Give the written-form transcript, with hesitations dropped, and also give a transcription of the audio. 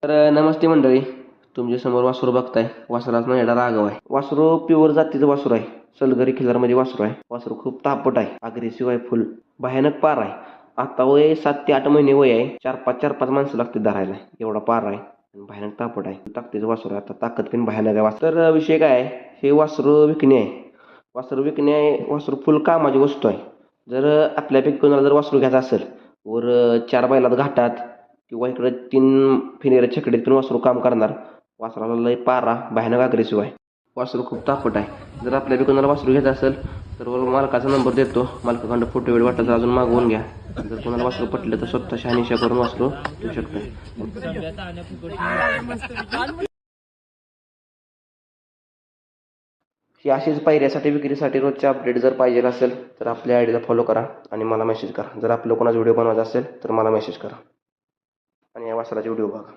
नमस्ते मंडळी. तुमच्या समोर वासरू बघताय. वासराच माझ्या राघव आहे. वासरू प्युअर जातीचं वासरू आहे. सलगरी खिल्लारमध्ये वासरू आहे. वासरू खूप तापट आहे, अग्रेसिव्ह आहे, फुल भयानक पार आहे. आता वय 7 ते 8 महिने वय आहे. 4-5 माणसं लागते धरायला, एवढा पार आहे. भयानक तापट आहे. ताकदीचं वासरू आहे. आता ताकद पण भयानक आहे. तर विषय काय आहे, हे वासरू विकणे आहे. वासरू फुल कामाची वस्तू आहे. जर आपल्यापैकी कोणाला जर वासरू घ्यायचं असेल, वर 4 बैलात घाटात किंवा इकडे 3 फिनेऱ्या छकडीत पण वासरू काम करणार. वासराला लय पारा, भयानक अग्रेसिव्ह आहे. वासरू खूप तापट आहे. जर आपल्यापैकी कोणाला वासरू घ्यायचं असेल तर मालकाचा नंबर देतो. मालकाकडं फोटो व्हिडिओ वाटला तर अजून मागवून घ्या. जर कोणाला वासरू पटलं तर स्वतः शहानिशा करून वासरू घेऊ शकता. ही अशीच पायऱ्यासाठी विक्रीसाठी रोजच्या अपडेट जर पाहिजे असेल तर आपल्या आयडीला फॉलो करा आणि मला मेसेज करा. जर आपलं कोणाचा व्हिडिओ बनवायचा असेल तर मला मेसेज करा आणि या वासराचे व्हिडिओ बघा.